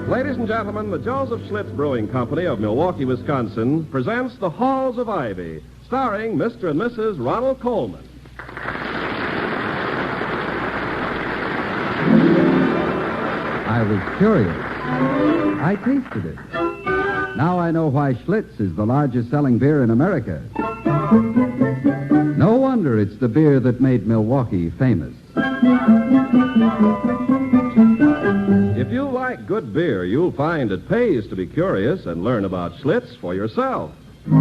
Ladies and gentlemen, the Joseph Schlitz Brewing Company of Milwaukee, Wisconsin presents The Halls of Ivy, starring Mr. and Mrs. Ronald Colman. I was curious. I tasted it. Now I know why Schlitz is the largest selling beer in America. No wonder it's the beer that made Milwaukee famous. If you like good beer, you'll find it pays to be curious and learn about Schlitz for yourself. And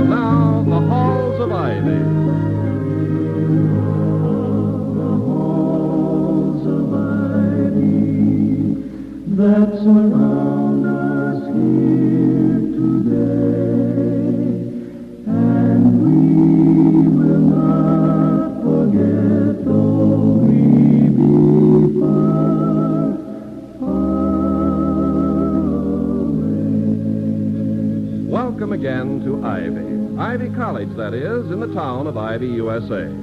now, The Halls of Ivy. That surround us here today, and we will not forget though we be far, far away. Welcome again to Ivy College, that is, in the town of Ivy, USA.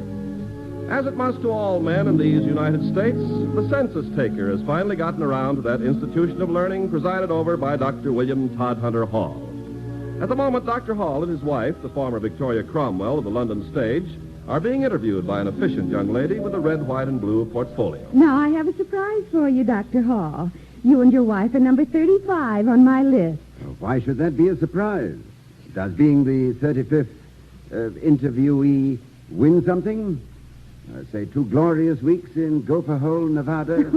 As it must to all men in these United States, the census taker has finally gotten around to that institution of learning presided over by Dr. William Todhunter Hall. At the moment, Dr. Hall and his wife, the former Victoria Cromwell of the London stage, are being interviewed by an efficient young lady with a red, white, and blue portfolio. Now, I have a surprise for you, Dr. Hall. You and your wife are number 35 on my list. Why should that be a surprise? Does being the 35th interviewee win something? Say 2 glorious weeks in Gopher Hole, Nevada?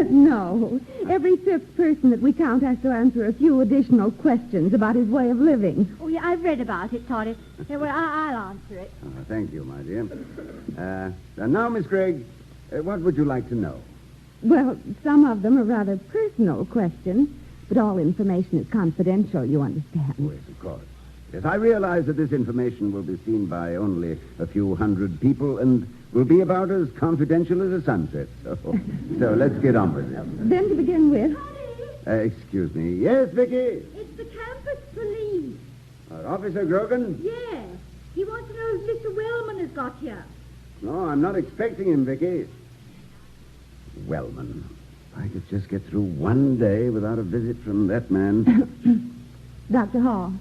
No. Every 5th person that we count has to answer a few additional questions about his way of living. Oh, yeah, I've read about it, Toddy. Yeah, well, I'll answer it. Thank you, my dear. And now, Miss Gregg, what would you like to know? Well, some of them are rather personal questions, but all information is confidential, you understand. Oh, yes, of course. Yes, I realize that this information will be seen by only a few hundred people and will be about as confidential as a sunset. So let's get on with it. Then to begin with... Excuse me. Yes, Vicky? It's the campus police. Officer Grogan? Yes. He wants to know if Mr. Wellman has got here. No, I'm not expecting him, Vicky. Wellman. If I could just get through one day without a visit from that man. Dr. Hall.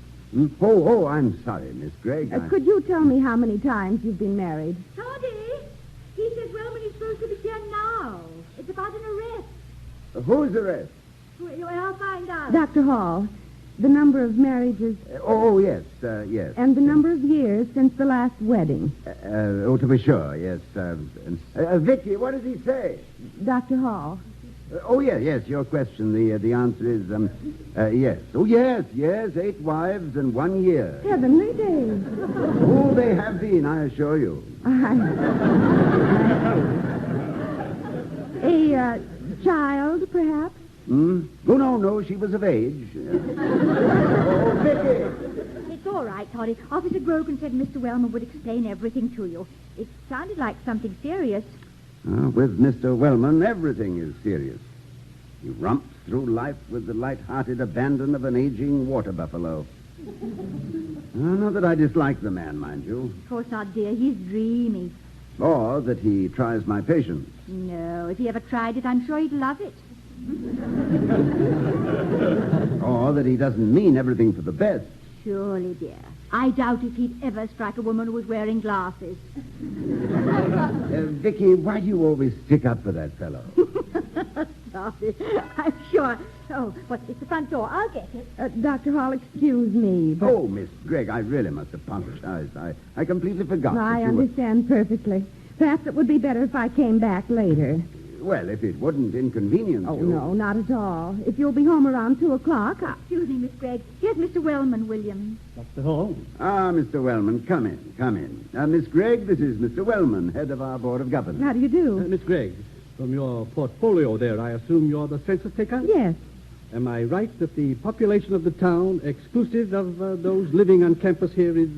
Oh, I'm sorry, Miss Gregg. Could you tell me how many times you've been married? Toddy, he says Wellman is supposed to be here now. It's about an arrest. Whose arrest? Well, I'll find out. Dr. Hall, the number of marriages... Yes. And the number of years since the last wedding. To be sure, yes. Vicky, what does he say? Dr. Hall. Yes, your question. The answer is, yes. Oh, yes, 8 wives and 1 year. Heavenly days. Oh, they have been, I assure you. A child, perhaps? Oh, no, she was of age. Oh, Vicky! It's all right, Toddy. Officer Grogan said Mr. Wellman would explain everything to you. It sounded like something serious. With Mr. Wellman, everything is serious. He romps through life with the light-hearted abandon of an aging water buffalo. Not that I dislike the man, mind you. Of course not, dear. He's dreamy. Or that he tries my patience. No, if he ever tried it, I'm sure he'd love it. Or that he doesn't mean everything for the best. Surely, dear. I doubt if he'd ever strike a woman who was wearing glasses. Vicky, why do you always stick up for that fellow? Sorry, I'm sure. Oh, it's the front door. I'll get it. Dr. Hall, excuse me, but... Oh, Miss Gregg, I really must apologize. I completely forgot. I understand perfectly. Perhaps it would be better if I came back later. Well, if it wouldn't inconvenience you... Oh, no, not at all. If you'll be home around 2 o'clock... Excuse me, Miss Gregg. Here's Mr. Wellman, William. Dr. Hall. Mr. Wellman, come in. Miss Gregg, this is Mr. Wellman, head of our Board of Governors. How do you do? Miss Gregg, from your portfolio there, I assume you're the census taker? Yes. Am I right that the population of the town, exclusive of those living on campus here, is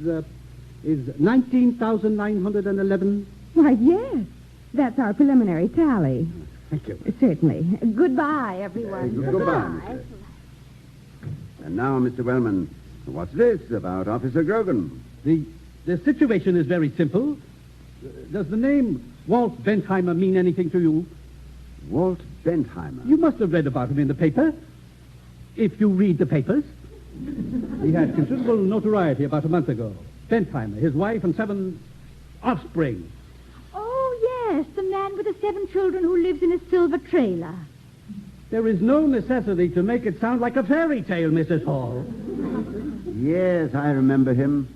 19,911? Why, yes. That's our preliminary tally. Thank you. Certainly. Goodbye, everyone. Goodbye. And now, Mr. Wellman, what's this about Officer Grogan? The situation is very simple. Does the name Walt Bentheimer mean anything to you? Walt Bentheimer. You must have read about him in the paper. If you read the papers. He had considerable notoriety about a month ago. Bentheimer, his wife, and 7 offspring. Oh, yes, the man with the 7 children who lives in a silver trailer. There is no necessity to make it sound like a fairy tale, Mrs. Hall. Yes, I remember him.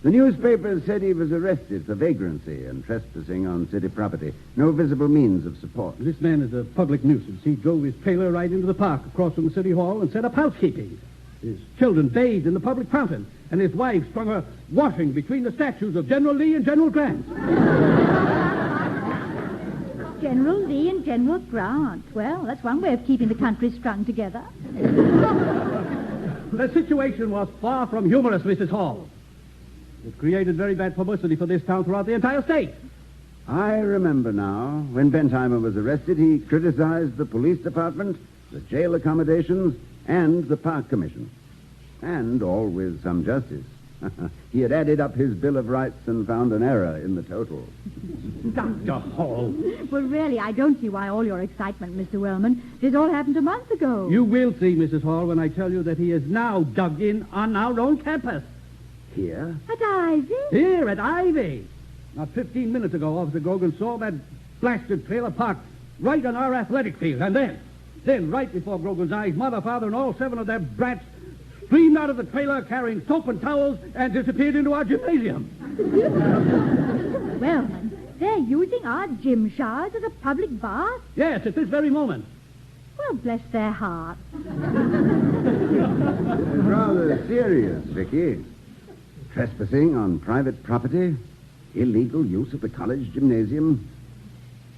The newspapers said he was arrested for vagrancy and trespassing on city property. No visible means of support. This man is a public nuisance. He drove his trailer right into the park across from the city hall and set up housekeeping. His children bathed in the public fountain, and his wife strung her washing between the statues of General Lee and General Grant. General Lee and General Grant. Well, that's one way of keeping the country strung together. The situation was far from humorous, Mrs. Hall. It created very bad publicity for this town throughout the entire state. I remember now. When Bentheimer was arrested, he criticized the police department, the jail accommodations, and the park commission. And all with some justice. He had added up his Bill of Rights and found an error in the total. Dr. Hall. Well, really, I don't see why all your excitement, Mr. Wellman. This all happened a month ago. You will see, Mrs. Hall, when I tell you that he is now dug in on our own campus. Here? At Ivy? Here at Ivy. Not 15 minutes ago, Officer Grogan saw that blasted trailer parked right on our athletic field. And then, right before Grogan's eyes, Mother, Father, and all 7 of their brats streamed out of the trailer carrying soap and towels and disappeared into our gymnasium. Wellman, they're using our gym showers as a public bath? Yes, at this very moment. Well, bless their hearts. Rather serious, Vicky. Trespassing on private property, illegal use of the college gymnasium.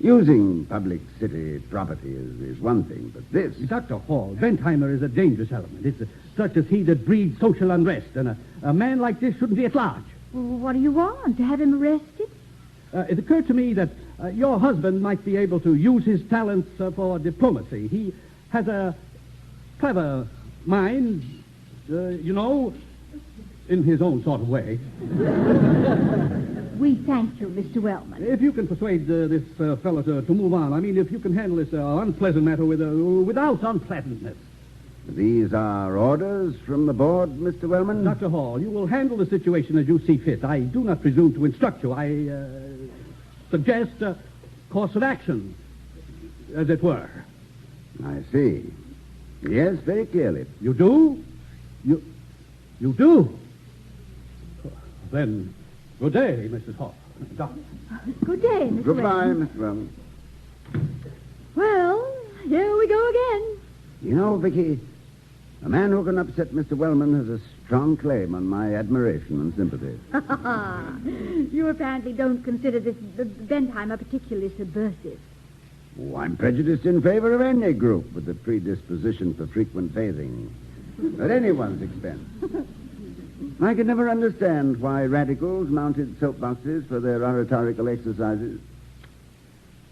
Using public city property is one thing, but this... Dr. Hall, Bentheimer is a dangerous element. It's such as he that breeds social unrest, and a man like this shouldn't be at large. Well, what do you want? To have him arrested? It occurred to me that your husband might be able to use his talents for diplomacy. He has a clever mind, in his own sort of way. We thank you, Mr. Wellman. If you can persuade this fellow to move on, I mean, if you can handle this unpleasant matter without unpleasantness. These are orders from the board, Mr. Wellman? Dr. Hall, you will handle the situation as you see fit. I do not presume to instruct you. I suggest a course of action, as it were. I see. Yes, very clearly. You do? You do? Then, good day, Mrs. Hall. Good day, Mr. Goodbye, Wellman. Mr. Wellman. Well, here we go again. You know, Vicky, a man who can upset Mr. Wellman has a strong claim on my admiration and sympathy. You apparently don't consider this Bentheimer particularly subversive. Oh, I'm prejudiced in favor of any group with a predisposition for frequent bathing. At anyone's expense. I could never understand why radicals mounted soapboxes for their oratorical exercises.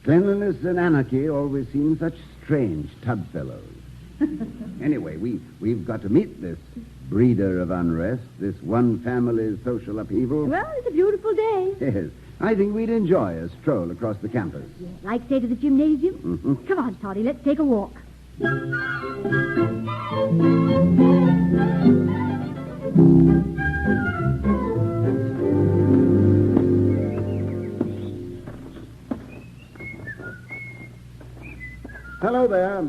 Cleanliness and anarchy always seem such strange tubfellows. Anyway, we've got to meet this breeder of unrest, this one family's social upheaval. Well, it's a beautiful day. Yes, I think we'd enjoy a stroll across the campus. Like stay to the gymnasium? Mm-hmm. Come on, Toddy, let's take a walk. Hello there.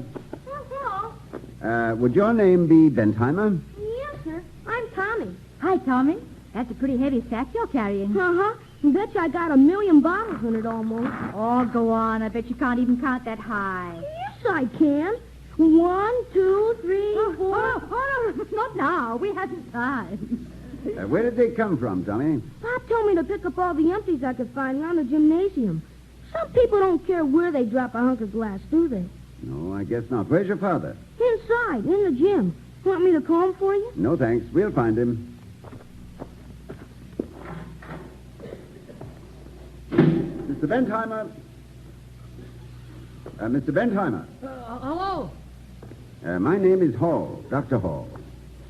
Oh, hello. Would your name be Bentheimer? Yes, sir. I'm Tommy. Hi, Tommy. That's a pretty heavy sack you're carrying. Uh-huh. Bet you I got 1,000,000 bottles in it almost. Oh, go on. I bet you can't even count that high. Yes, I can. 1, 2, 3, 4... Oh, no, not now. We haven't time. Where did they come from, Tommy? Pop told me to pick up all the empties I could find around the gymnasium. Some people don't care where they drop a hunk of glass, do they? No, I guess not. Where's your father? Inside, in the gym. Want me to call him for you? No, thanks. We'll find him. Mr. Bentheimer. Mr. Bentheimer. Hello. My name is Hall, Dr. Hall.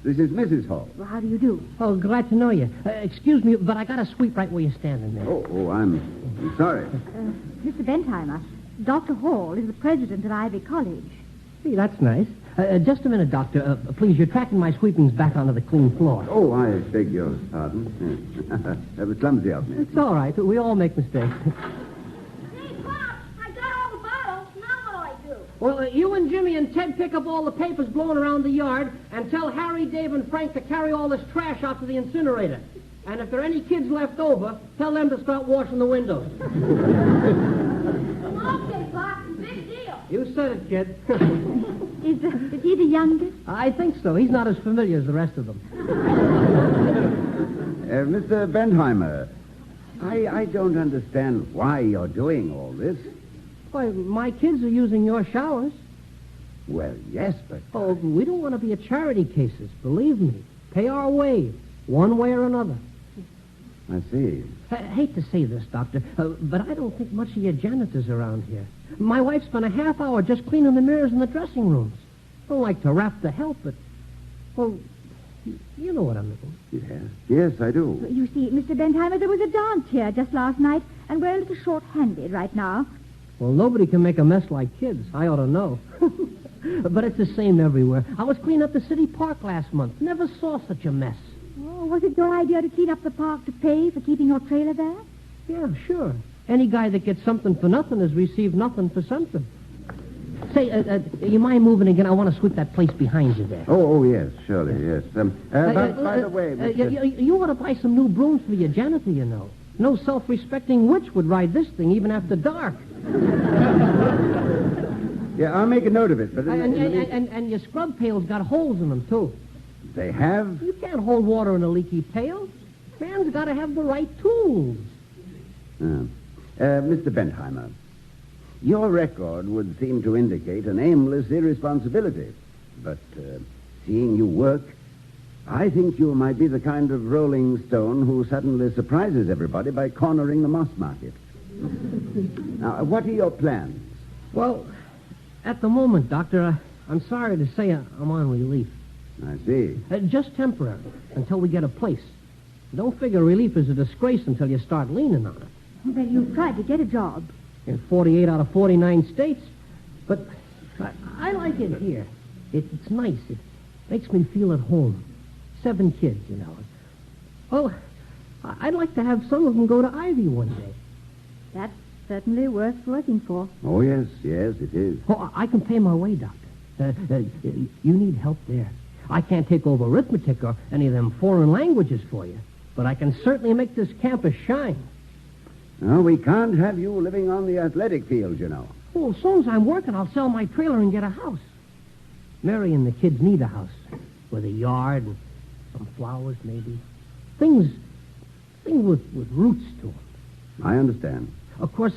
This is Mrs. Hall. Well, how do you do? Oh, glad to know you. Excuse me, but I got to sweep right where you're standing there. Oh, I'm sorry. Mr. Bentheimer, Dr. Hall is the president of Ivy College. Hey, that's nice. Just a minute, Doctor. Please, you're tracking my sweepings back onto the clean floor. Oh, I beg your pardon. Yes. That was clumsy of me. It's all right. We all make mistakes. Hey, Pop, I got all the bottles. Now what do I do? Well, you and Jimmy and Ted pick up all the papers blowing around the yard and tell Harry, Dave, and Frank to carry all this trash out to the incinerator. And if there are any kids left over, tell them to start washing the windows. Okay, Pop, big deal. You said it, kid. Is he the youngest? I think so. He's not as familiar as the rest of them. Mr. Bentheimer, I don't understand why you're doing all this. Why, my kids are using your showers. Well, yes, but... Oh, we don't want to be a charity cases, believe me. Pay our way, one way or another. I see. I hate to say this, Doctor, but I don't think much of your janitors around here. My wife spent a half hour just cleaning the mirrors in the dressing rooms. I don't like to rap to help, but, well, you know what I mean. Yes, I do. You see, Mr. Bentheimer, there was a dance here just last night, and we're a little short-handed right now. Well, nobody can make a mess like kids. I ought to know. But it's the same everywhere. I was cleaning up the city park last month. Never saw such a mess. Oh, was it your idea to clean up the park to pay for keeping your trailer there? Yeah, sure. Any guy that gets something for nothing has received nothing for something. Say, you mind moving again? I want to sweep that place behind you there. Oh, yes, surely, yes. By the way, Mr. You ought to buy some new brooms for your janitor, you know. No self-respecting witch would ride this thing even after dark. Yeah, I'll make a note of it, but... And your scrub pails got holes in them, too. They have? You can't hold water in a leaky pail. Man's got to have the right tools. Mr. Bentheimer, your record would seem to indicate an aimless irresponsibility. But seeing you work, I think you might be the kind of rolling stone who suddenly surprises everybody by cornering the moss market. Now, what are your plans? Well, at the moment, Doctor, I'm sorry to say I'm on relief. I see. Just temporary, until we get a place. Don't figure relief is a disgrace until you start leaning on it. Well, you've tried to get a job. In 48 out of 49 states. But I like it here. It's nice. It makes me feel at home. 7 kids, you know. Well, I'd like to have some of them go to Ivy one day. That's certainly worth working for. Oh, yes, it is. Oh, I can pay my way, Doctor. You need help there. I can't take over arithmetic or any of them foreign languages for you, but I can certainly make this campus shine. No, we can't have you living on the athletic field, you know. Well, as soon as I'm working, I'll sell my trailer and get a house. Mary and the kids need a house with a yard and some flowers, maybe. Things with roots to them. I understand. Of course,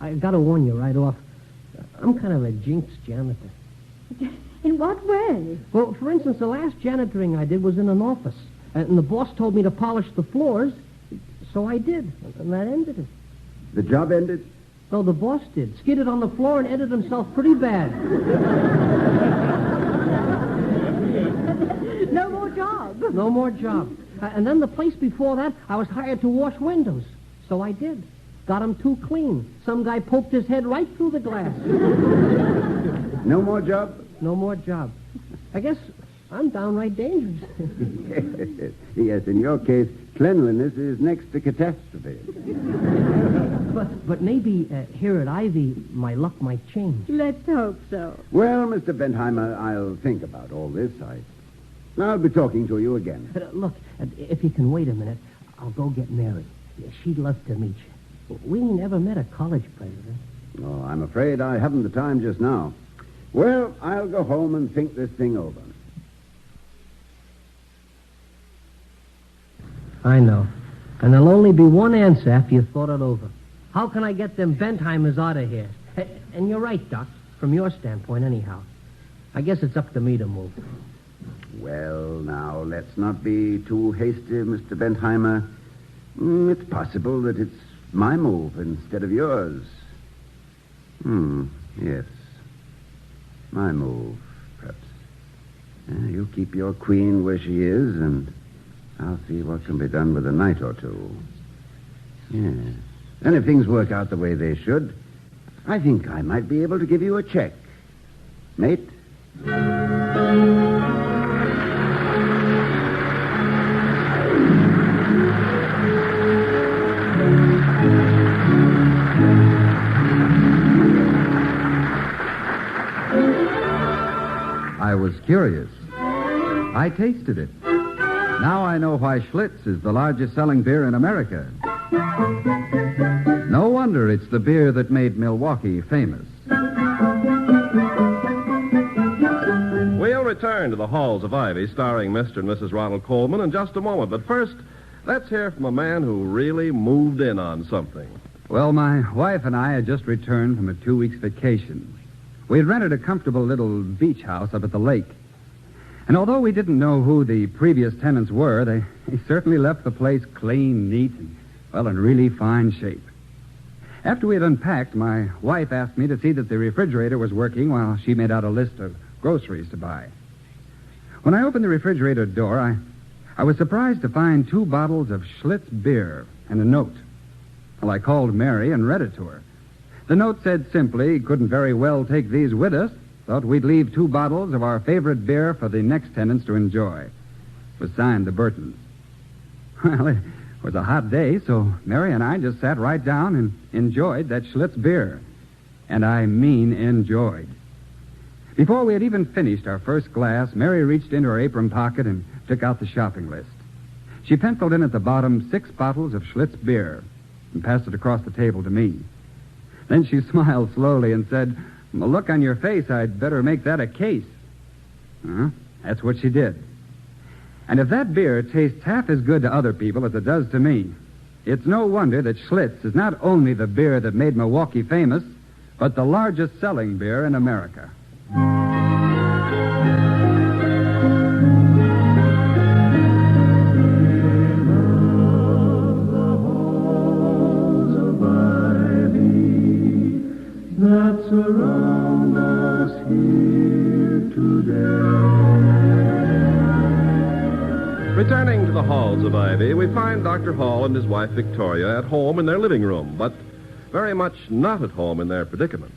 I got to warn you right off. I'm kind of a jinx janitor. In what way? Well, for instance, the last janitoring I did was in an office. And the boss told me to polish the floors, so I did. And that ended it. The job ended? No, the boss did. Skidded on the floor and ended himself pretty bad. No more job. No more job. And then the place before that, I was hired to wash windows. So I did. Got them too clean. Some guy poked his head right through the glass. No more job? No more job. I guess I'm downright dangerous. Yes, in your case, cleanliness is next to catastrophe. But maybe here at Ivy, my luck might change. Let's hope so. Well, Mr. Bentheimer, I'll think about all this. I'll be talking to you again. Look, if you can wait a minute, I'll go get Mary. She'd love to meet you. We ain't ever met a college president. Oh, I'm afraid I haven't the time just now. Well, I'll go home and think this thing over. I know. And there'll only be one answer after you've thought it over. How can I get them Bentheimers out of here? And you're right, Doc, from your standpoint anyhow. I guess it's up to me to move. Well, now, let's not be too hasty, Mr. Bentheimer. It's possible that it's my move instead of yours. Yes. My move, perhaps. You keep your queen where she is, and I'll see what can be done with a night or two. Yes. And if things work out the way they should, I think I might be able to give you a check. Mate? I was curious. I tasted it. Now I know why Schlitz is the largest selling beer in America. No wonder it's the beer that made Milwaukee famous. We'll return to the halls of Ivy, starring Mr. and Mrs. Ronald Colman, in just a moment. But first, let's hear from a man who really moved in on something. Well, my wife and I had just returned from a 2-week vacation. We had rented a comfortable little beach house up at the lake. And although we didn't know who the previous tenants were, they certainly left the place clean, neat, and, well, in really fine shape. After we had unpacked, my wife asked me to see that the refrigerator was working while she made out a list of groceries to buy. When I opened the refrigerator door, I was surprised to find 2 bottles of Schlitz beer and a note. Well, I called Mary and read it to her. The note said simply, couldn't very well take these with us. Thought we'd leave 2 bottles of our favorite beer for the next tenants to enjoy. It was signed the Burtons. Well, it was a hot day, so Mary and I just sat right down and enjoyed that Schlitz beer. And I mean enjoyed. Before we had even finished our first glass, Mary reached into her apron pocket and took out the shopping list. She penciled in at the bottom 6 bottles of Schlitz beer and passed it across the table to me. Then she smiled slowly and said, "Well, look on your face, I'd better make that a case." That's what she did. And if that beer tastes half as good to other people as it does to me, it's no wonder that Schlitz is not only the beer that made Milwaukee famous, but the largest selling beer in America. That surround us here today. Returning to the halls of Ivy, we find Dr. Hall and his wife Victoria at home in their living room, but very much not at home in their predicament.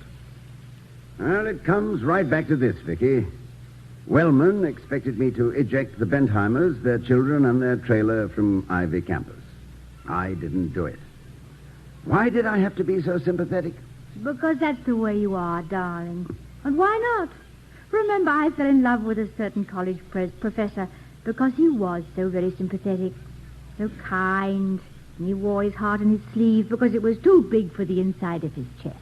Well, it comes right back to this, Vicky. Wellman expected me to eject the Bentheimers, their children, and their trailer from Ivy campus. I didn't do it. Why did I have to be so sympathetic? Because that's the way you are, darling. And why not? Remember, I fell in love with a certain college professor because he was so very sympathetic, so kind, and he wore his heart on his sleeve because it was too big for the inside of his chest.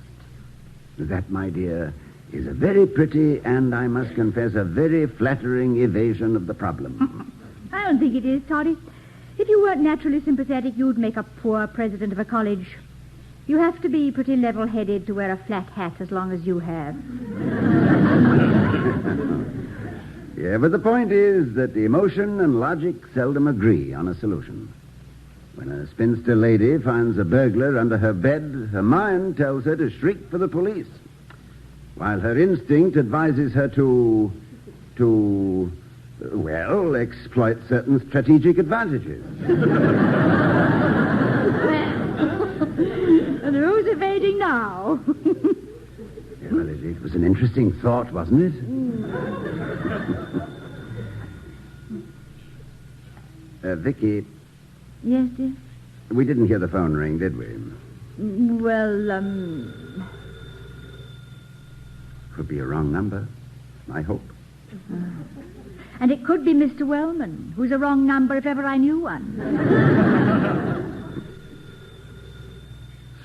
That, my dear, is a very pretty and, I must confess, a very flattering evasion of the problem. I don't think it is, Toddy. If you weren't naturally sympathetic, you'd make a poor president of a college. You have to be pretty level-headed to wear a flat hat as long as you have. Yeah, but the point is that the emotion and logic seldom agree on a solution. When a spinster lady finds a burglar under her bed, her mind tells her to shriek for the police, while her instinct advises her to exploit certain strategic advantages. And who's evading now? Yeah, well, it was an interesting thought, wasn't it? Vicky. Yes, dear? We didn't hear the phone ring, did we? Well, Could be a wrong number, I hope. And it could be Mr. Wellman, who's a wrong number if ever I knew one.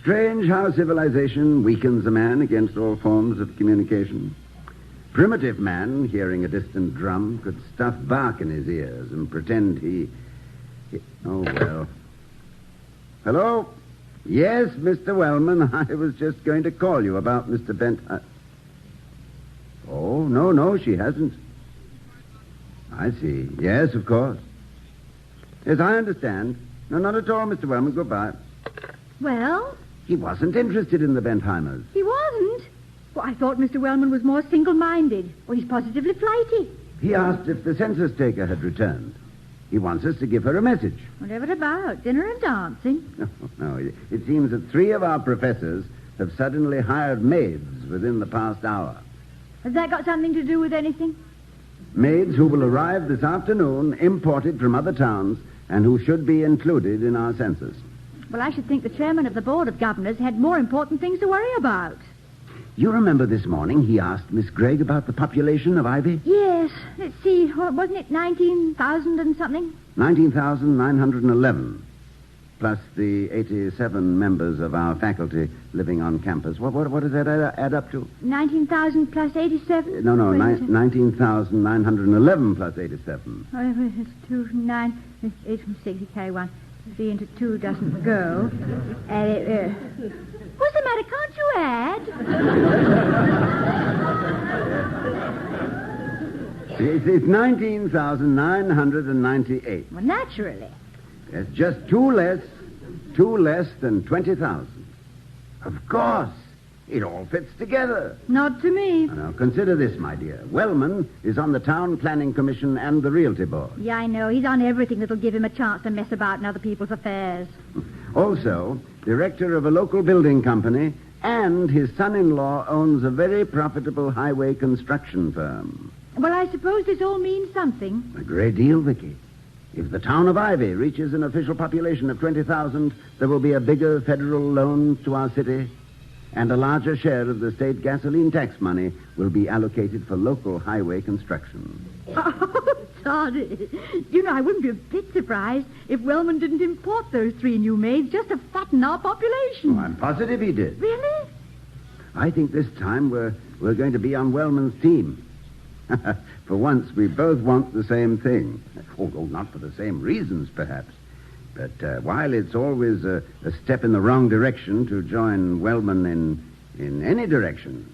Strange how civilization weakens a man against all forms of communication. Primitive man, hearing a distant drum, could stuff bark in his ears and pretend he... Oh, well. Hello? Yes, Mr. Wellman, I was just going to call you about Mr. Bent... Oh, no, she hasn't. I see. Yes, of course. Yes, I understand. No, not at all, Mr. Wellman. Goodbye. Well? He wasn't interested in the Bentheimers. He wasn't? Well, I thought Mr. Wellman was more single-minded. Well, he's positively flighty. He asked if the census taker had returned. He wants us to give her a message. Whatever about? Dinner and dancing? No. It seems that 3 of our professors have suddenly hired maids within the past hour. Has that got something to do with anything? Maids who will arrive this afternoon, imported from other towns, and who should be included in our census. Well, I should think the chairman of the Board of Governors had more important things to worry about. You remember this morning he asked Miss Gregg about the population of Ivy? Yes. Let's see. Wasn't it 19,000 and something? 19,911, plus the 87 members of our faculty living on campus. What does that add up to? 19,000 plus 87? No, 19,911 plus 87. Oh, it's 2, 9, 8, 6, carry 1. 3 into 2 doesn't go. What's the matter? Can't you add? It's 19,998. Well, naturally. It's just two less than 20,000. Of course. It all fits together. Not to me. Now, consider this, my dear. Wellman is on the Town Planning Commission and the Realty Board. Yeah, I know. He's on everything that'll give him a chance to mess about in other people's affairs. Also, director of a local building company, and his son-in-law owns a very profitable highway construction firm. Well, I suppose this all means something. A great deal, Vicky. If the town of Ivy reaches an official population of 20,000, there will be a bigger federal loan to our city, and a larger share of the state gasoline tax money will be allocated for local highway construction. Oh, Toddy. You know, I wouldn't be a bit surprised if Wellman didn't import those 3 new maids just to fatten our population. Oh, I'm positive he did. Really? I think this time we're going to be on Wellman's team. For once, we both want the same thing. Although not for the same reasons, perhaps. But while it's always a step in the wrong direction to join Wellman in any direction,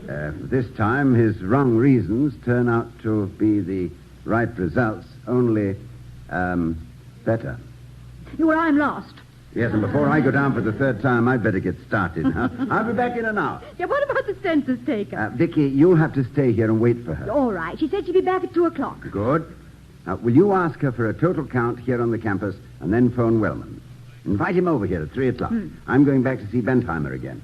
this time his wrong reasons turn out to be the right results, only better. Well, I'm lost. Yes, and before I go down for the third time, I'd better get started. Huh? I'll be back in an hour. Yeah, what about the census taker? Vicky, you'll have to stay here and wait for her. All right. She said she'd be back at 2 o'clock. Good. Now, will you ask her for a total count here on the campus and then phone Wellman? Invite him over here at 3 o'clock. I'm going back to see Bentheimer again.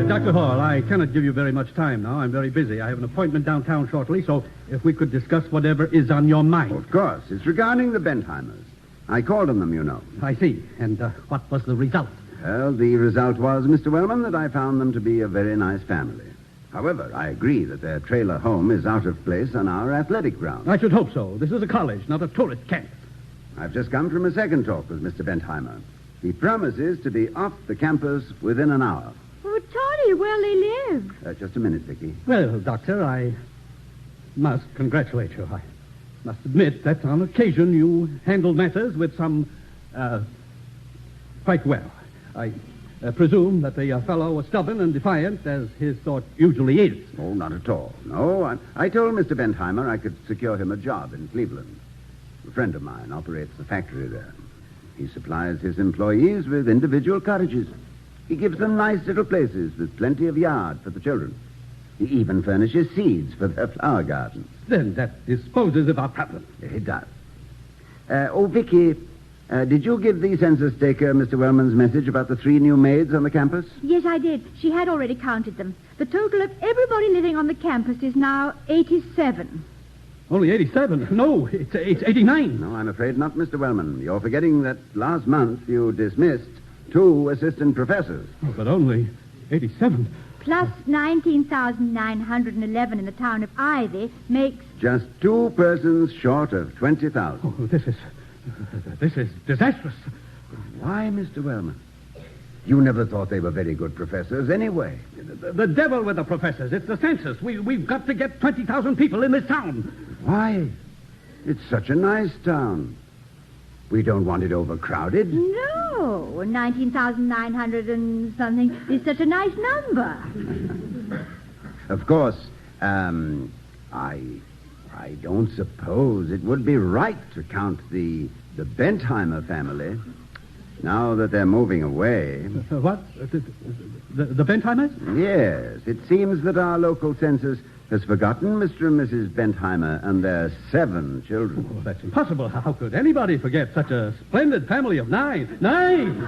Dr. Hall, I cannot give you very much time now. I'm very busy. I have an appointment downtown shortly, so if we could discuss whatever is on your mind. Of course. It's regarding the Bentheimers. I called on them, you know. I see. And what was the result? Well, the result was, Mr. Wellman, that I found them to be a very nice family. However, I agree that their trailer home is out of place on our athletic grounds. I should hope so. This is a college, not a tourist camp. I've just come from a second talk with Mr. Bentheimer. He promises to be off the campus within an hour. Oh, Toddy, where they live? Just a minute, Vicky. Well, Doctor, I must congratulate you. I must admit that on occasion you handled matters with some, quite well. I presume that the fellow was stubborn and defiant, as his sort usually is. Oh, not at all. No, I told Mr. Bentheimer I could secure him a job in Cleveland. A friend of mine operates the factory there. He supplies his employees with individual cottages. He gives them nice little places with plenty of yard for the children. He even furnishes seeds for their flower gardens. Then that disposes of our problem. It does. Vicky, did you give the census taker Mr. Wellman's message about the 3 new maids on the campus? Yes, I did. She had already counted them. The total of everybody living on the campus is now 87. Only 87? No, it's 89. No, I'm afraid not, Mr. Wellman. You're forgetting that last month you dismissed 2 assistant professors. Oh, but only 87. Plus 19,911 in the town of Ivy makes... Just 2 persons short of 20,000. Oh, this is disastrous. Why, Mr. Wellman? You never thought they were very good professors anyway. The devil with the professors. It's the census. We've got to get 20,000 people in this town. Why? It's such a nice town. We don't want it overcrowded. No, 19,900 and something is such a nice number. Of course, I don't suppose it would be right to count the Bentheimer family now that they're moving away. What? The Bentheimers? Yes, it seems that our local census has forgotten Mr. and Mrs. Bentheimer and their 7 children. Oh, that's impossible. How could anybody forget such a splendid family of 9? 9!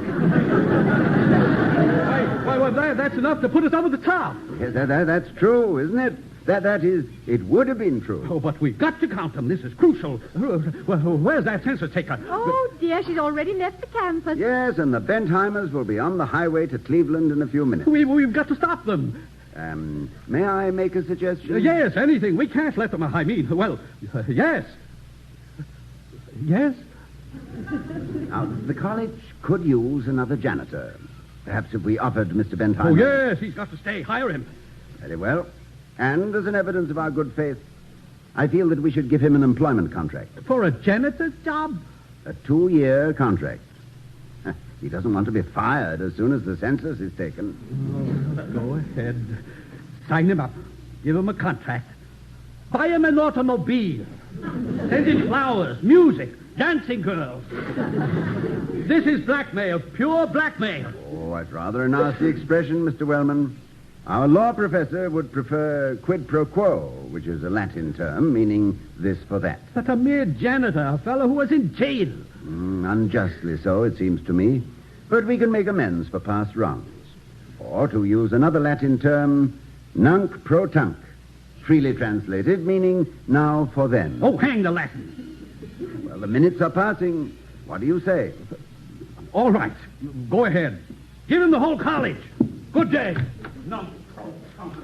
Why, that's enough to put us over the top. Yes, that's true, isn't it? That is, it would have been true. Oh, but we've got to count them. This is crucial. Well, where's that census taker? Oh, dear, she's already left the campus. Yes, and the Bentheimers will be on the highway to Cleveland in a few minutes. We've got to stop them. May I make a suggestion? Yes, anything. We can't let them... yes. Yes? Now, the college could use another janitor. Perhaps if we offered Mr. Bentheimer... Oh, yes, he's got to stay. Hire him. Very well. And as an evidence of our good faith, I feel that we should give him an employment contract. For a janitor's job? A 2-year contract. He doesn't want to be fired as soon as the census is taken. Go ahead. Sign him up. Give him a contract. Buy him an automobile. Send him flowers, music, dancing girls. This is blackmail, pure blackmail. Oh, that's rather a nasty expression, Mr. Wellman. Our law professor would prefer quid pro quo, which is a Latin term meaning this for that. But a mere janitor, a fellow who was in jail. Unjustly so, it seems to me. But we can make amends for past wrongs. Or, to use another Latin term, nunc pro tunc, freely translated, meaning now for then. Oh, hang the Latin. Well, the minutes are passing. What do you say? All right. Go ahead. Give him the whole college. Good day. Nunc pro tunc.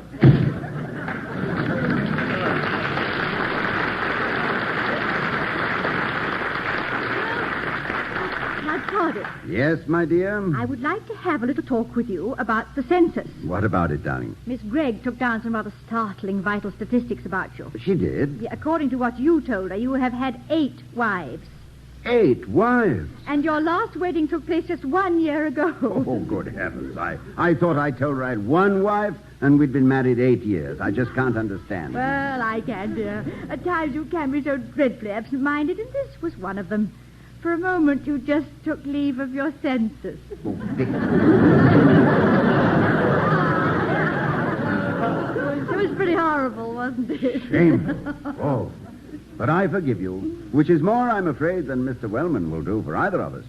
Yes, my dear? I would like to have a little talk with you about the census. What about it, darling? Miss Gregg took down some rather startling vital statistics about you. She did? Yeah, according to what you told her, you have had 8 wives. 8 wives? And your last wedding took place just 1 year ago. Oh, good heavens. I thought I told her I had 1 wife, and we'd been married 8 years. I just can't understand. Well, I can, dear. At times you can be so dreadfully absent-minded, and this was one of them. For a moment, you just took leave of your census. Oh, Dick. It was pretty horrible, wasn't it? Shame. Oh, but I forgive you, which is more, I'm afraid, than Mr. Wellman will do for either of us.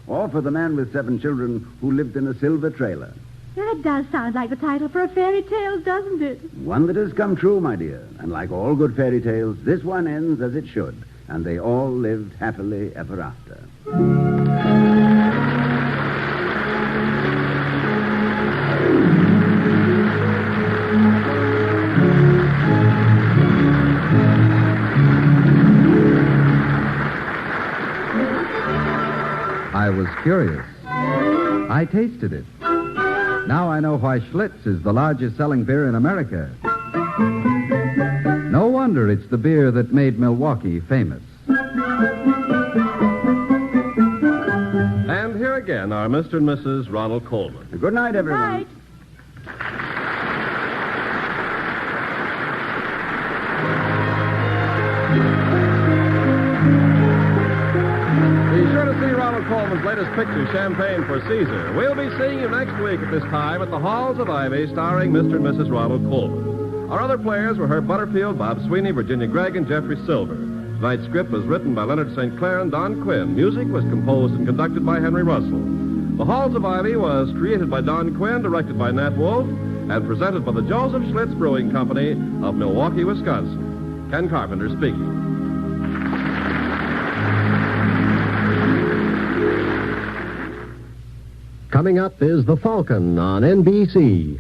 Or for the man with 7 children who lived in a silver trailer. That does sound like the title for a fairy tale, doesn't it? One that has come true, my dear. And like all good fairy tales, this one ends as it should. And they all lived happily ever after. I was curious. I tasted it. Now I know why Schlitz is the largest selling beer in America. No wonder it's the beer that made Milwaukee famous. And here again are Mr. and Mrs. Ronald Colman. Good night, everyone. Right. Be sure to see Ronald Colman's latest picture, Champagne for Caesar. We'll be seeing you next week at this time at the Halls of Ivy, starring Mr. and Mrs. Ronald Colman. Our other players were Herb Butterfield, Bob Sweeney, Virginia Gregg, and Jeffrey Silver. Tonight's script was written by Leonard St. Clair and Don Quinn. Music was composed and conducted by Henry Russell. The Halls of Ivy was created by Don Quinn, directed by Nat Wolfe, and presented by the Joseph Schlitz Brewing Company of Milwaukee, Wisconsin. Ken Carpenter speaking. Coming up is The Falcon on NBC.